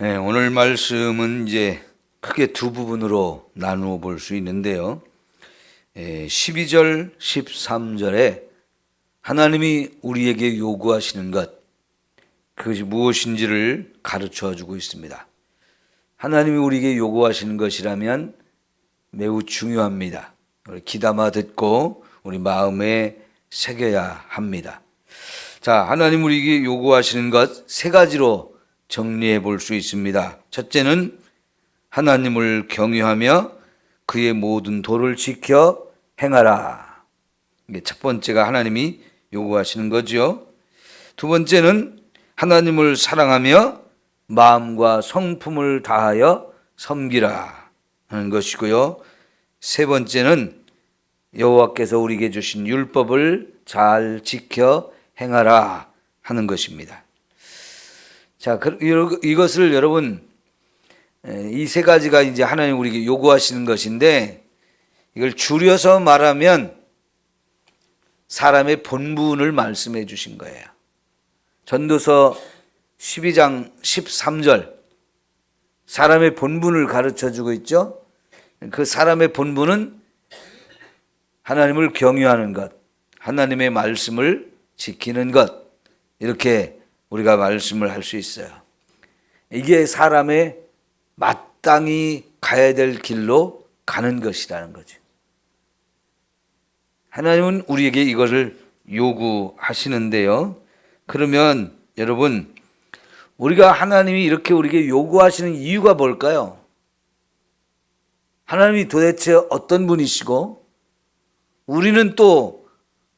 네, 오늘 말씀은 이제 크게 두 부분으로 나누어 볼 수 있는데요. 12절, 13절에 하나님이 우리에게 요구하시는 것, 그것이 무엇인지를 가르쳐 주고 있습니다. 하나님이 우리에게 요구하시는 것이라면 매우 중요합니다. 우리 귀담아 듣고 우리 마음에 새겨야 합니다. 자, 하나님 우리에게 요구하시는 것 세 가지로 정리해 볼 수 있습니다. 첫째는 하나님을 경유하며 그의 모든 도를 지켜 행하라. 이게 첫 번째가 하나님이 요구하시는 거죠. 두 번째는 하나님을 사랑하며 마음과 성품을 다하여 섬기라 하는 것이고요. 세 번째는 여호와께서 우리에게 주신 율법을 잘 지켜 행하라 하는 것입니다. 자, 이것을 여러분, 이 세 가지가 이제 하나님 우리에게 요구하시는 것인데, 이걸 줄여서 말하면 사람의 본분을 말씀해 주신 거예요. 전도서 12장 13절, 사람의 본분을 가르쳐 주고 있죠. 그 사람의 본분은 하나님을 경유하는 것, 하나님의 말씀을 지키는 것, 이렇게 우리가 말씀을 할 수 있어요. 이게 사람의 마땅히 가야 될 길로 가는 것이라는 거죠. 하나님은 우리에게 이것을 요구하시는데요. 그러면 여러분, 우리가 하나님이 이렇게 우리에게 요구하시는 이유가 뭘까요? 하나님이 도대체 어떤 분이시고 우리는 또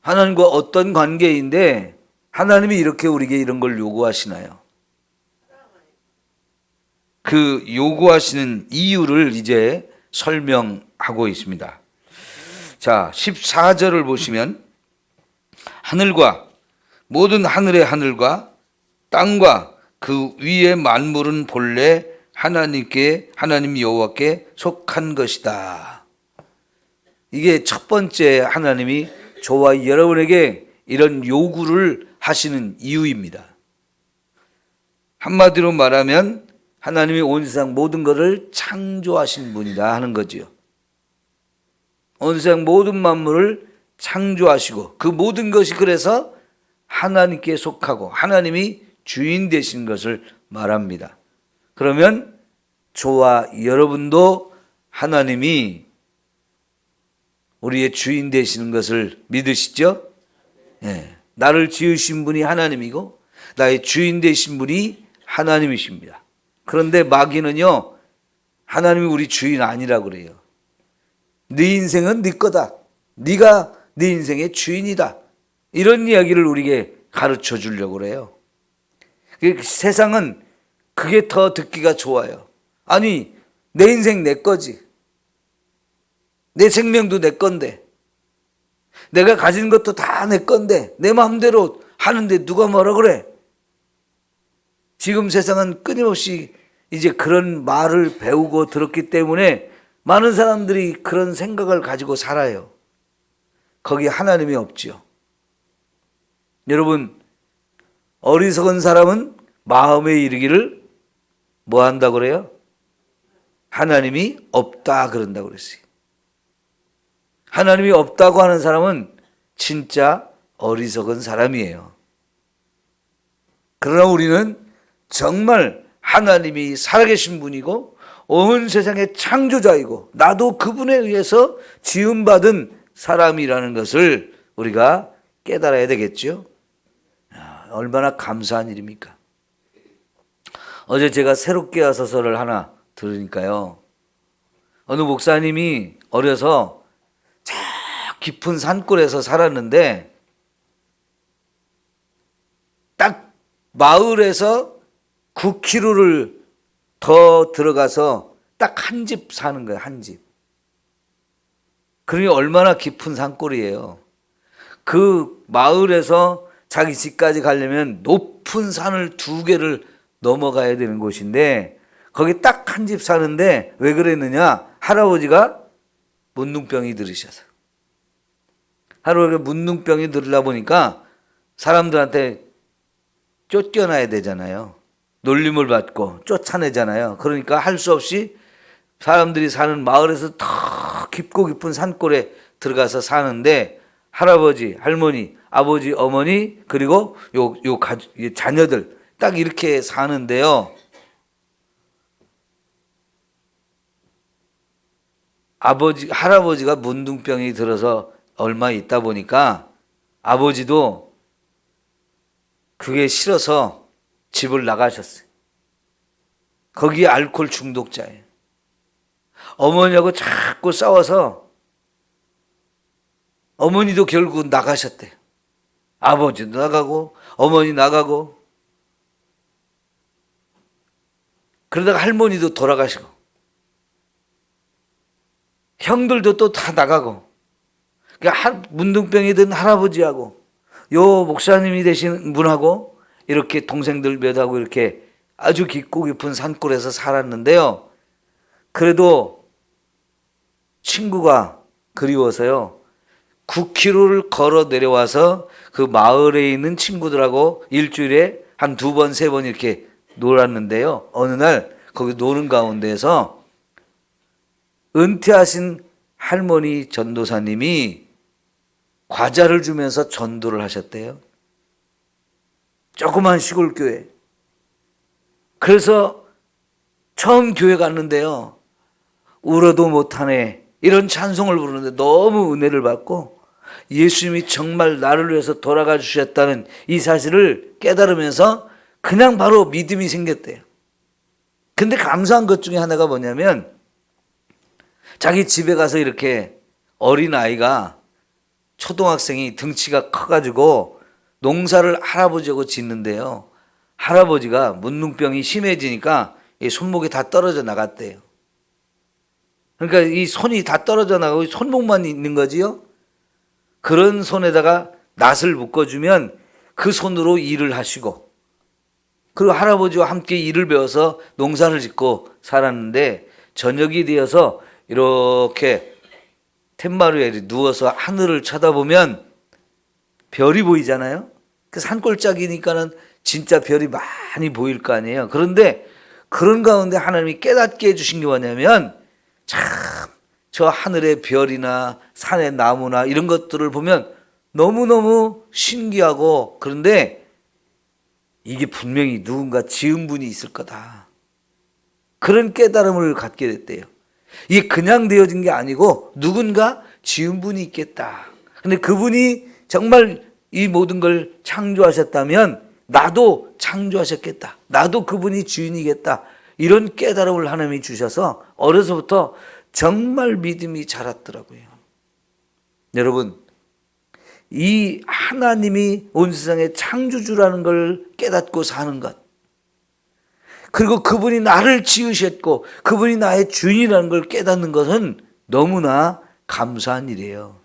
하나님과 어떤 관계인데 하나님이 이렇게 우리에게 이런 걸 요구하시나요? 그 요구하시는 이유를 이제 설명하고 있습니다. 자, 14절을 보시면 하늘과 모든 하늘의 하늘과 땅과 그 위의 만물은 본래 하나님 여호와께 속한 것이다. 이게 첫 번째 하나님이 저와 여러분에게 이런 요구를 하시는 이유입니다. 한마디로 말하면 하나님이 온 세상 모든 것을 창조하신 분이다 하는 거지요. 온 세상 모든 만물을 창조하시고 그 모든 것이 그래서 하나님께 속하고 하나님이 주인 되신 것을 말합니다. 그러면 저와 여러분도 하나님이 우리의 주인 되시는 것을 믿으시죠? 네. 나를 지으신 분이 하나님이고 나의 주인 되신 분이 하나님이십니다. 그런데 마귀는요, 하나님이 우리 주인 아니라고 그래요. 네 인생은 네 거다. 네가 네 인생의 주인이다. 이런 이야기를 우리에게 가르쳐 주려고 그래요. 세상은 그게 더 듣기가 좋아요. 아니, 내 인생 내 거지. 내 생명도 내 건데. 내가 가진 것도 다 내 건데 내 마음대로 하는데 누가 뭐라 그래? 지금 세상은 끊임없이 이제 그런 말을 배우고 들었기 때문에 많은 사람들이 그런 생각을 가지고 살아요. 거기 하나님이 없죠. 여러분, 어리석은 사람은 마음에 이르기를 뭐 한다고 그래요? 하나님이 없다 그런다고 그랬어요. 하나님이 없다고 하는 사람은 진짜 어리석은 사람이에요. 그러나 우리는 정말 하나님이 살아계신 분이고 온 세상의 창조자이고 나도 그분에 의해서 지음받은 사람이라는 것을 우리가 깨달아야 되겠죠. 얼마나 감사한 일입니까? 어제 제가 새롭게 와서서를 하나 들으니까요. 어느 목사님이 어려서 저 깊은 산골에서 살았는데 딱 마을에서 9km를 더 들어가서 딱 한 집 사는 거예요. 한 집. 그러니 얼마나 깊은 산골이에요. 그 마을에서 자기 집까지 가려면 높은 산을 2개를 넘어가야 되는 곳인데 거기 딱 한 집 사는데 왜 그랬느냐? 할아버지가 문둥병이 들으셔서. 할아버지가 문둥병이 들으다 보니까 사람들한테 쫓겨나야 되잖아요. 놀림을 받고 쫓아내잖아요. 그러니까 할 수 없이 사람들이 사는 마을에서 더 깊고 깊은 산골에 들어가서 사는데 할아버지, 할머니, 아버지, 어머니 그리고 자녀들 딱 이렇게 사는데요. 할아버지가 문둥병이 들어서 얼마 있다 보니까 아버지도 그게 싫어서 집을 나가셨어요. 거기에 알코올 중독자예요. 어머니하고 자꾸 싸워서 어머니도 결국 나가셨대요. 아버지도 나가고 어머니 나가고 그러다가 할머니도 돌아가시고 형들도 또 다 나가고 그러니까 문둥병이 든 할아버지하고 요 목사님이 되신 분하고 이렇게 동생들 몇하고 이렇게 아주 깊고 깊은 산골에서 살았는데요. 그래도 친구가 그리워서요. 9km를 걸어 내려와서 그 마을에 있는 친구들하고 일주일에 한 2번, 3번 이렇게 놀았는데요. 어느 날 거기 노는 가운데에서 은퇴하신 할머니 전도사님이 과자를 주면서 전도를 하셨대요. 조그만 시골 교회. 그래서 처음 교회 갔는데요. 울어도 못하네. 이런 찬송을 부르는데 너무 은혜를 받고 예수님이 정말 나를 위해서 돌아가 주셨다는 이 사실을 깨달으면서 그냥 바로 믿음이 생겼대요. 근데 감사한 것 중에 하나가 뭐냐면 자기 집에 가서 이렇게 어린아이가 초등학생이 등치가 커가지고 농사를 할아버지하고 짓는데요. 할아버지가 문둥병이 심해지니까 손목이 다 떨어져 나갔대요. 그러니까 이 손이 다 떨어져 나가고 손목만 있는 거지요. 그런 손에다가 낫을 묶어주면 그 손으로 일을 하시고 그리고 할아버지와 함께 일을 배워서 농사를 짓고 살았는데 저녁이 되어서 이렇게 텐마루에 누워서 하늘을 쳐다보면 별이 보이잖아요. 그 산골짜기니까는 진짜 별이 많이 보일 거 아니에요. 그런데 그런 가운데 하나님이 깨닫게 해주신 게 뭐냐면 참 저 하늘의 별이나 산의 나무나 이런 것들을 보면 너무너무 신기하고 그런데 이게 분명히 누군가 지은 분이 있을 거다. 그런 깨달음을 갖게 됐대요. 이게 그냥 되어진 게 아니고 누군가 지은 분이 있겠다. 근데 그분이 정말 이 모든 걸 창조하셨다면 나도 창조하셨겠다. 나도 그분이 주인이겠다. 이런 깨달음을 하나님이 주셔서 어려서부터 정말 믿음이 자랐더라고요. 여러분, 이 하나님이 온 세상의 창조주라는 걸 깨닫고 사는 것, 그리고 그분이 나를 지으셨고 그분이 나의 주인이라는 걸 깨닫는 것은 너무나 감사한 일이에요.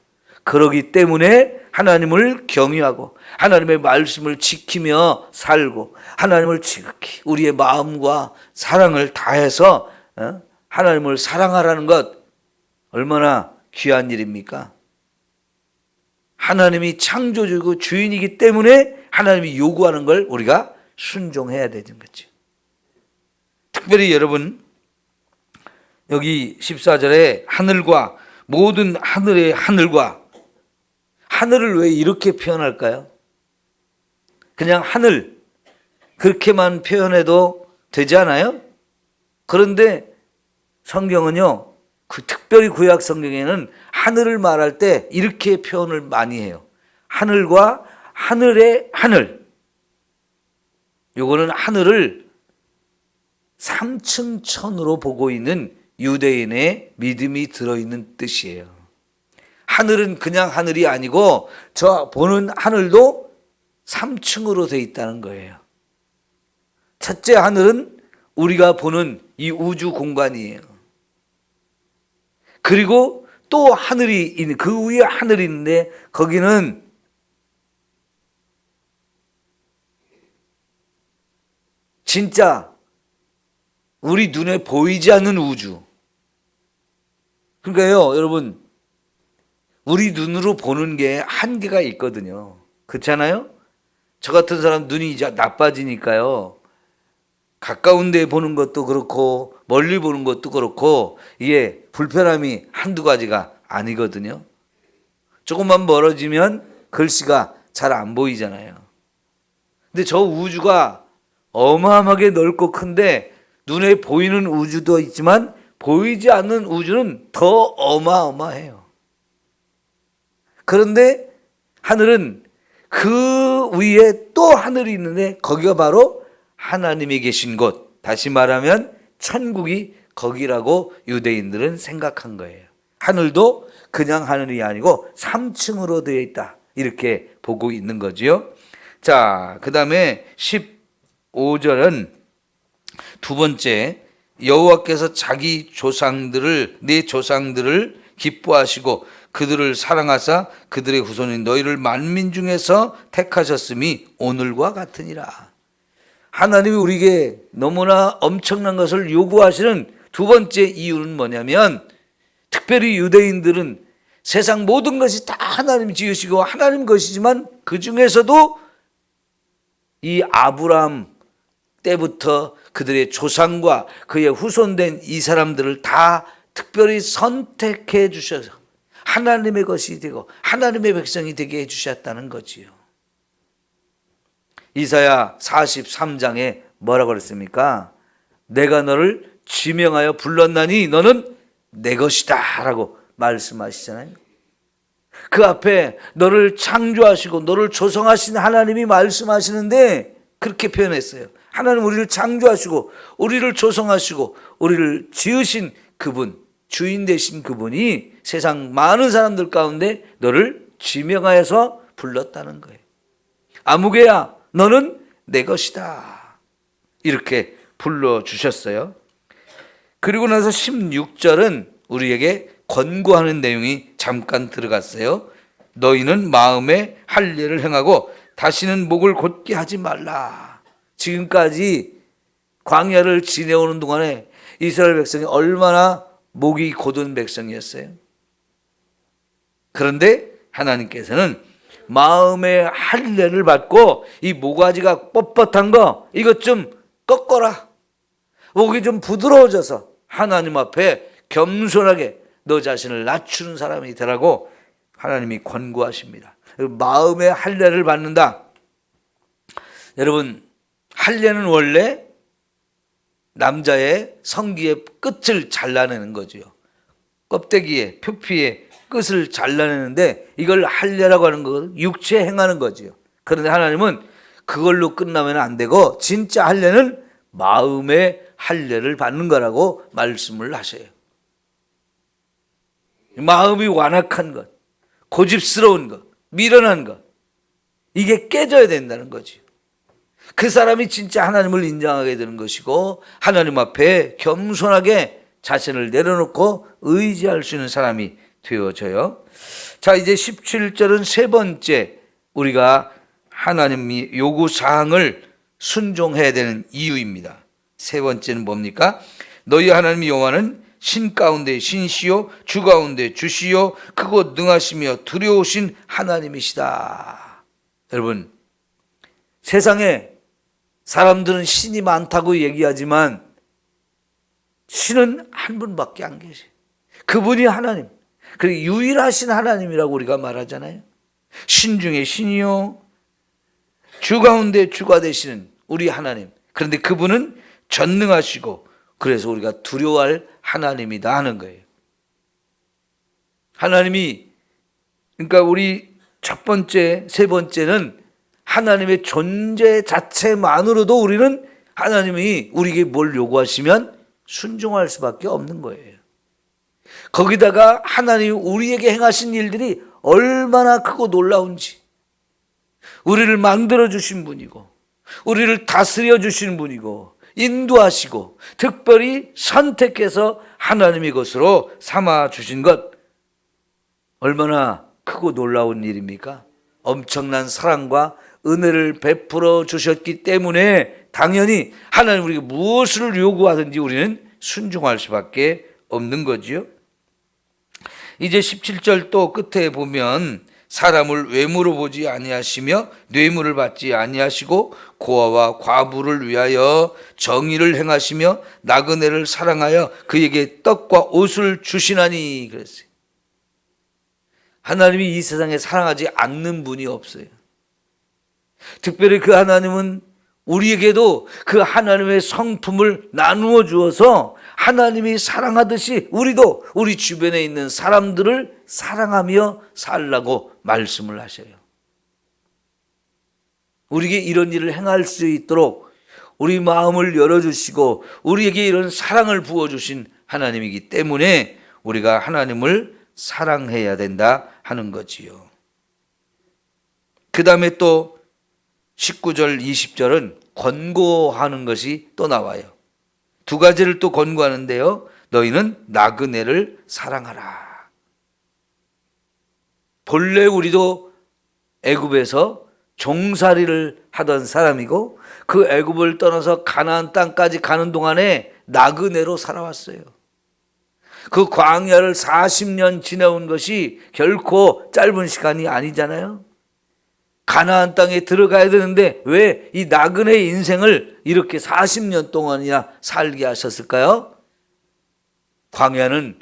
그러기 때문에 하나님을 경외하고 하나님의 말씀을 지키며 살고 하나님을 지극히 우리의 마음과 사랑을 다해서 하나님을 사랑하라는 것 얼마나 귀한 일입니까? 하나님이 창조주고 주인이기 때문에 하나님이 요구하는 걸 우리가 순종해야 되는 거죠. 특별히 여러분 여기 14절에 하늘과 모든 하늘의 하늘과 하늘을 왜 이렇게 표현할까요? 그냥 하늘 그렇게만 표현해도 되지 않아요? 그런데 성경은요, 특별히 구약 성경에는 하늘을 말할 때 이렇게 표현을 많이 해요. 하늘과 하늘의 하늘. 요거는 하늘을 3층 천으로 보고 있는 유대인의 믿음이 들어있는 뜻이에요. 하늘은 그냥 하늘이 아니고 저 보는 하늘도 3층으로 되어 있다는 거예요. 첫째 하늘은 우리가 보는 이 우주 공간이에요. 그리고 또 하늘이 있는 그 위에 하늘이 있는데 거기는 진짜 우리 눈에 보이지 않는 우주. 그러니까요, 여러분, 우리 눈으로 보는 게 한계가 있거든요. 그렇잖아요? 저 같은 사람 눈이 이제 나빠지니까요. 가까운 데 보는 것도 그렇고 멀리 보는 것도 그렇고 이게 불편함이 한두 가지가 아니거든요. 조금만 멀어지면 글씨가 잘 안 보이잖아요. 근데 저 우주가 어마어마하게 넓고 큰데 눈에 보이는 우주도 있지만 보이지 않는 우주는 더 어마어마해요. 그런데 하늘은 그 위에 또 하늘이 있는데 거기가 바로 하나님이 계신 곳, 다시 말하면 천국이 거기라고 유대인들은 생각한 거예요. 하늘도 그냥 하늘이 아니고 3층으로 되어 있다, 이렇게 보고 있는 거지요. 자, 그 다음에 15절은 두 번째, 여호와께서 자기 조상들을, 네 조상들을 기뻐하시고 그들을 사랑하사 그들의 후손인 너희를 만민 중에서 택하셨음이 오늘과 같으니라. 하나님이 우리에게 너무나 엄청난 것을 요구하시는 두 번째 이유는 뭐냐면, 특별히 유대인들은 세상 모든 것이 다 하나님이 지으시고 하나님 것이지만 그 중에서도 이 아브라함 때부터 그들의 조상과 그의 후손된 이 사람들을 다 특별히 선택해 주셔서 하나님의 것이 되고 하나님의 백성이 되게 해주셨다는 거지요. 이사야 43장에 뭐라고 그랬습니까? 내가 너를 지명하여 불렀나니 너는 내 것이다 라고 말씀하시잖아요. 그 앞에 너를 창조하시고 너를 조성하신 하나님이 말씀하시는데 그렇게 표현했어요. 하나님 우리를 창조하시고 우리를 조성하시고 우리를 지으신 그분, 주인 되신 그분이 세상 많은 사람들 가운데 너를 지명하여서 불렀다는 거예요. 아무개야 너는 내 것이다, 이렇게 불러주셨어요. 그리고 나서 16절은 우리에게 권고하는 내용이 잠깐 들어갔어요. 너희는 마음에 할례를 행하고 다시는 목을 곧게 하지 말라. 지금까지 광야를 지내오는 동안에 이스라엘 백성이 얼마나 목이 곧은 백성이었어요. 그런데 하나님께서는 마음의 할례를 받고 이 모가지가 뻣뻣한 거 이것 좀 꺾어라. 목이 좀 부드러워져서 하나님 앞에 겸손하게 너 자신을 낮추는 사람이 되라고 하나님이 권고하십니다. 마음의 할례를 받는다. 여러분, 할례는 원래 남자의 성기의 끝을 잘라내는 거죠. 껍데기의 표피의 끝을 잘라내는데 이걸 할례라고 하는 것은 육체 행하는 거죠. 그런데 하나님은 그걸로 끝나면 안 되고 진짜 할례는 마음의 할례를 받는 거라고 말씀을 하셔요. 마음이 완악한 것, 고집스러운 것, 미련한 것, 이게 깨져야 된다는 거죠. 그 사람이 진짜 하나님을 인정하게 되는 것이고 하나님 앞에 겸손하게 자신을 내려놓고 의지할 수 있는 사람이 되어져요. 자, 이제 17절은 세 번째, 우리가 하나님이 요구사항을 순종해야 되는 이유입니다. 세 번째는 뭡니까? 너희 하나님 여호와는 신 가운데 신시요 주 가운데 주시요 크고 능하시며 두려우신 하나님이시다. 여러분, 세상에 사람들은 신이 많다고 얘기하지만 신은 한 분밖에 안 계세요. 그분이 하나님, 그리고 유일하신 하나님이라고 우리가 말하잖아요. 신 중에 신이요 주 가운데 주가 되시는 우리 하나님, 그런데 그분은 전능하시고 그래서 우리가 두려워할 하나님이다 하는 거예요. 하나님이, 그러니까 우리 첫 번째, 세 번째는 하나님의 존재 자체만으로도 우리는 하나님이 우리에게 뭘 요구하시면 순종할 수밖에 없는 거예요. 거기다가 하나님이 우리에게 행하신 일들이 얼마나 크고 놀라운지, 우리를 만들어 주신 분이고 우리를 다스려 주신 분이고 인도하시고 특별히 선택해서 하나님의 것으로 삼아 주신 것, 얼마나 크고 놀라운 일입니까? 엄청난 사랑과 은혜를 베풀어 주셨기 때문에 당연히 하나님 우리에게 무엇을 요구하든지 우리는 순종할 수밖에 없는 거지요. 이제 17절 또 끝에 보면 사람을 외모로 보지 아니하시며 뇌물을 받지 아니하시고 고아와 과부를 위하여 정의를 행하시며 나그네를 사랑하여 그에게 떡과 옷을 주시나니 그랬어요. 하나님이 이 세상에 사랑하지 않는 분이 없어요. 특별히 그 하나님은 우리에게도 그 하나님의 성품을 나누어 주어서 하나님이 사랑하듯이 우리도 우리 주변에 있는 사람들을 사랑하며 살라고 말씀을 하셔요. 우리에게 이런 일을 행할 수 있도록 우리 마음을 열어주시고 우리에게 이런 사랑을 부어주신 하나님이기 때문에 우리가 하나님을 사랑해야 된다 하는 거지요. 그 다음에 또 19절 20절은 권고하는 것이 또 나와요. 두 가지를 또 권고하는데요. 너희는 나그네를 사랑하라. 본래 우리도 애굽에서 종살이를 하던 사람이고 그 애굽을 떠나서 가나안 땅까지 가는 동안에 나그네로 살아왔어요. 그 광야를 40년 지내온 것이 결코 짧은 시간이 아니잖아요. 가나안 땅에 들어가야 되는데 왜 이 나그네의 인생을 이렇게 40년 동안이나 살게 하셨을까요? 광야는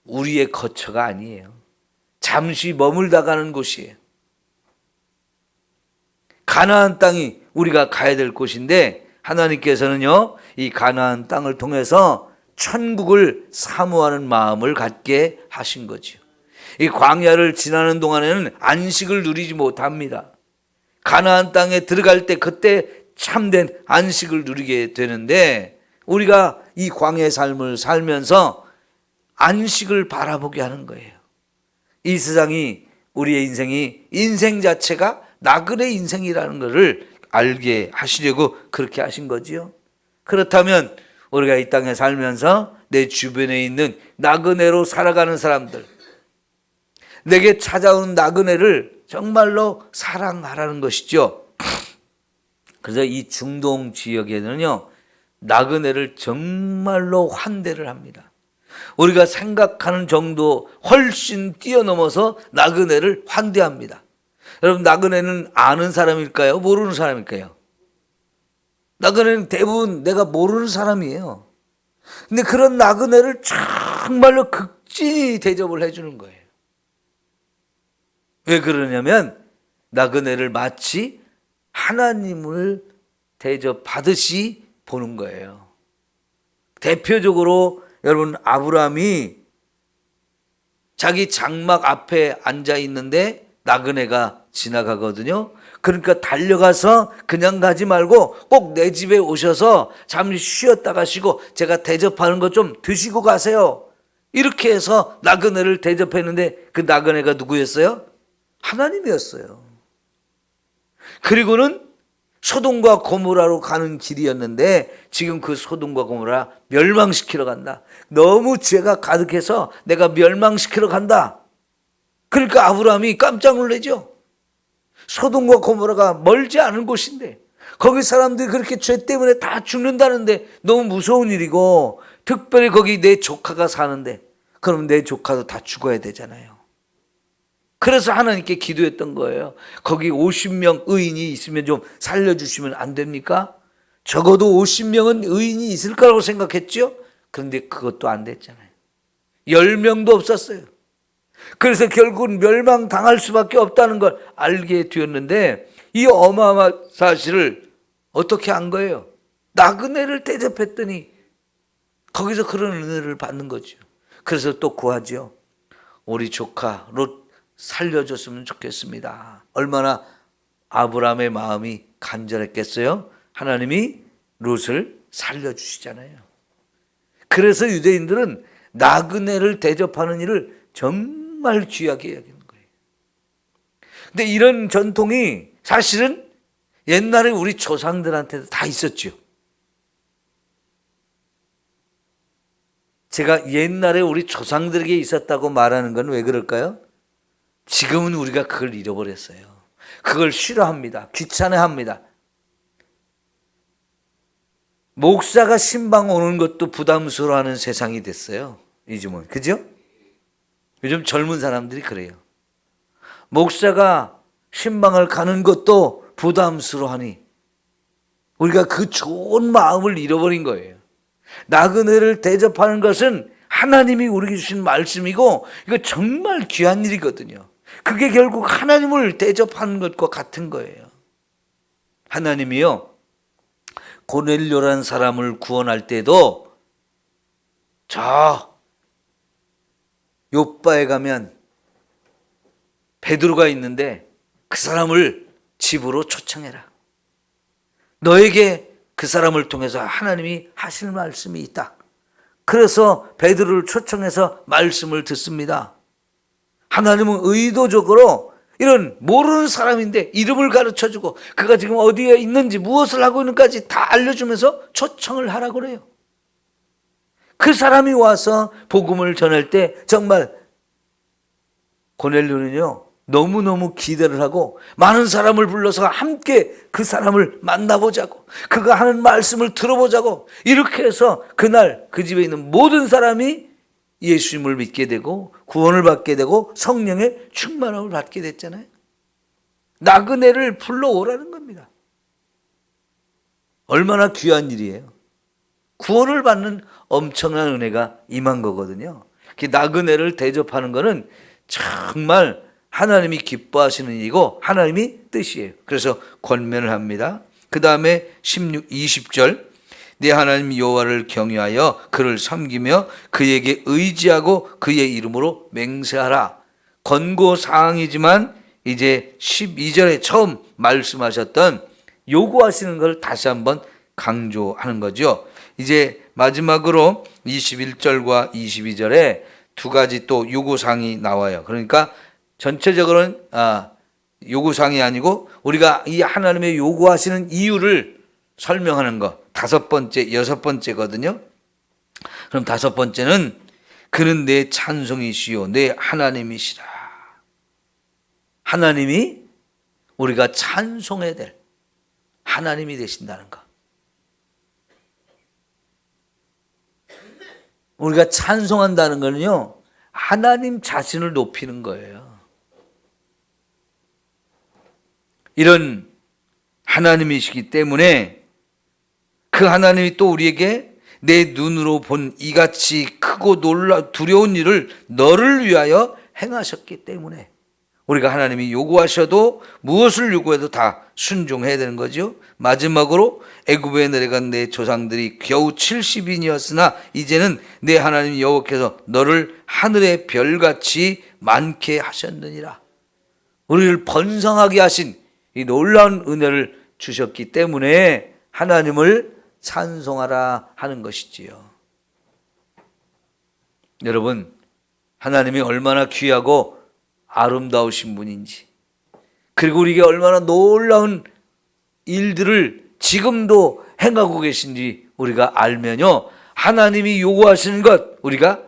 우리의 거처가 아니에요. 잠시 머물다 가는 곳이에요. 가나안 땅이 우리가 가야 될 곳인데 하나님께서는요, 이 가나안 땅을 통해서 천국을 사모하는 마음을 갖게 하신 거죠. 이 광야를 지나는 동안에는 안식을 누리지 못합니다. 가나안 땅에 들어갈 때 그때 참된 안식을 누리게 되는데 우리가 이 광야의 삶을 살면서 안식을 바라보게 하는 거예요. 이 세상이 우리의 인생 자체가 나그네 인생이라는 것을 알게 하시려고 그렇게 하신 거지요. 그렇다면 우리가 이 땅에 살면서 내 주변에 있는 나그네로 살아가는 사람들, 내게 찾아오는 나그네를 정말로 사랑하라는 것이죠. 그래서 이 중동 지역에는요, 나그네를 정말로 환대를 합니다. 우리가 생각하는 정도 훨씬 뛰어넘어서 나그네를 환대합니다. 여러분, 나그네는 아는 사람일까요? 모르는 사람일까요? 나그네는 대부분 내가 모르는 사람이에요. 근데 그런 나그네를 정말로 극진히 대접을 해주는 거예요. 왜 그러냐면 나그네를 마치 하나님을 대접하듯이 보는 거예요. 대표적으로 여러분, 아브라함이 자기 장막 앞에 앉아 있는데 나그네가 지나가거든요. 그러니까 달려가서 그냥 가지 말고 꼭 내 집에 오셔서 잠시 쉬었다 가시고 제가 대접하는 거 좀 드시고 가세요. 이렇게 해서 나그네를 대접했는데 그 나그네가 누구였어요? 하나님이었어요. 그리고는 소돔과 고모라로 가는 길이었는데 지금 그 소돔과 고모라 멸망시키러 간다. 너무 죄가 가득해서 내가 멸망시키러 간다. 그러니까 아브라함이 깜짝 놀라죠. 소돔과 고모라가 멀지 않은 곳인데 거기 사람들이 그렇게 죄 때문에 다 죽는다는데 너무 무서운 일이고, 특별히 거기 내 조카가 사는데 그럼 내 조카도 다 죽어야 되잖아요. 그래서 하나님께 기도했던 거예요. 거기 50명 의인이 있으면 좀 살려주시면 안 됩니까? 적어도 50명은 의인이 있을 거라고 생각했죠. 그런데 그것도 안 됐잖아요. 10명도 없었어요. 그래서 결국은 멸망당할 수밖에 없다는 걸 알게 되었는데 이 어마어마한 사실을 어떻게 한 거예요? 나그네를 대접했더니 거기서 그런 은혜를 받는 거죠. 그래서 또 구하죠. 우리 조카 롯 살려줬으면 좋겠습니다. 얼마나 아브라함의 마음이 간절했겠어요? 하나님이 롯을 살려주시잖아요. 그래서 유대인들은 나그네를 대접하는 일을 정말 귀하게 여기는 거예요. 근데 이런 전통이 사실은 옛날에 우리 조상들한테도 다 있었죠. 제가 옛날에 우리 조상들에게 있었다고 말하는 건 왜 그럴까요? 지금은 우리가 그걸 잃어버렸어요. 그걸 싫어합니다. 귀찮아합니다. 목사가 신방 오는 것도 부담스러워하는 세상이 됐어요. 요즘은. 그죠? 요즘 젊은 사람들이 그래요. 목사가 신방을 가는 것도 부담스러워하니 우리가 그 좋은 마음을 잃어버린 거예요. 나그네를 대접하는 것은 하나님이 우리에게 주신 말씀이고 이거 정말 귀한 일이거든요. 그게 결국 하나님을 대접하는 것과 같은 거예요. 하나님이요, 고넬료라는 사람을 구원할 때도 저 요바에 가면 베드로가 있는데 그 사람을 집으로 초청해라. 너에게 그 사람을 통해서 하나님이 하실 말씀이 있다. 그래서 베드로를 초청해서 말씀을 듣습니다. 하나님은 의도적으로 이런 모르는 사람인데 이름을 가르쳐주고 그가 지금 어디에 있는지 무엇을 하고 있는지까지 다 알려주면서 초청을 하라고 그래요. 그 사람이 와서 복음을 전할 때 정말 고넬료는요 너무너무 기대를 하고 많은 사람을 불러서 함께 그 사람을 만나보자고, 그가 하는 말씀을 들어보자고, 이렇게 해서 그날 그 집에 있는 모든 사람이 예수님을 믿게 되고 구원을 받게 되고 성령의 충만함을 받게 됐잖아요. 나그네를 불러오라는 겁니다. 얼마나 귀한 일이에요. 구원을 받는 엄청난 은혜가 임한 거거든요. 나그네를 대접하는 거는 정말 하나님이 기뻐하시는 일이고 하나님이 뜻이에요. 그래서 권면을 합니다. 그 다음에 20절 내 하나님 여호와를 경외하여 그를 섬기며 그에게 의지하고 그의 이름으로 맹세하라. 권고사항이지만 이제 12절에 처음 말씀하셨던 요구하시는 걸 다시 한번 강조하는 거죠. 이제 마지막으로 21절과 22절에 두 가지 또 요구사항이 나와요. 그러니까 전체적으로는 요구사항이 아니고 우리가 이 하나님의 요구하시는 이유를 설명하는 것. 5번째, 6번째거든요. 그럼 5번째는 그는 내 찬송이시요 내 하나님이시라. 하나님이 우리가 찬송해야 될 하나님이 되신다는 것. 우리가 찬송한다는 거는요 하나님 자신을 높이는 거예요. 이런 하나님이시기 때문에 그 하나님이 또 우리에게 내 눈으로 본 이같이 크고 두려운 일을 너를 위하여 행하셨기 때문에 우리가 하나님이 요구하셔도 무엇을 요구해도 다 순종해야 되는 거죠. 마지막으로 애굽에 내려간 내 조상들이 겨우 70인이었으나 이제는 내 하나님 여호와께서 너를 하늘의 별같이 많게 하셨느니라. 우리를 번성하게 하신 이 놀라운 은혜를 주셨기 때문에 하나님을 찬송하라 하는 것이지요. 여러분, 하나님이 얼마나 귀하고 아름다우신 분인지, 그리고 우리에게 얼마나 놀라운 일들을 지금도 행하고 계신지 우리가 알면요 하나님이 요구하시는 것 우리가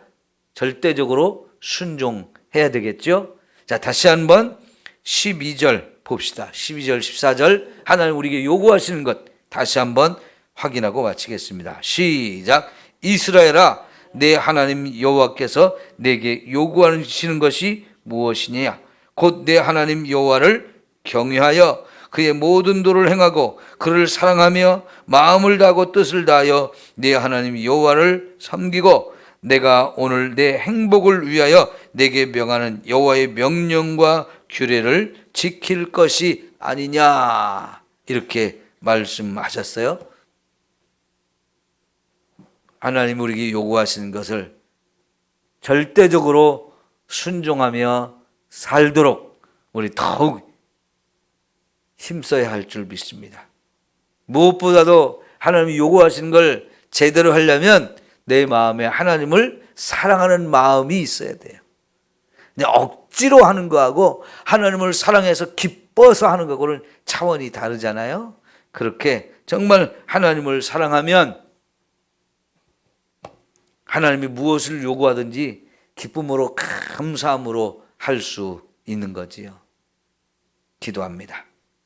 절대적으로 순종해야 되겠죠. 자, 다시 한번 12절 봅시다. 12절 14절 하나님 우리에게 요구하시는 것 다시 한번 확인하고 마치겠습니다. 시작. 이스라엘아 내 하나님 여호와께서 내게 요구하시는 것이 무엇이냐? 곧 내 하나님 여호와를 경외하여 그의 모든 도를 행하고 그를 사랑하며 마음을 다하고 뜻을 다하여 내 하나님 여호와를 섬기고 내가 오늘 내 행복을 위하여 내게 명하는 여호와의 명령과 규례를 지킬 것이 아니냐, 이렇게 말씀하셨어요. 하나님 우리에게 요구하시는 것을 절대적으로 순종하며 살도록 우리 더욱 힘써야 할 줄 믿습니다. 무엇보다도 하나님이 요구하시는 걸 제대로 하려면 내 마음에 하나님을 사랑하는 마음이 있어야 돼요. 그냥 억지로 하는 거하고 하나님을 사랑해서 기뻐서 하는 거하고는 차원이 다르잖아요. 그렇게 정말 하나님을 사랑하면 하나님이 무엇을 요구하든지 기쁨으로 감사함으로 할 수 있는 거지요. 기도합니다.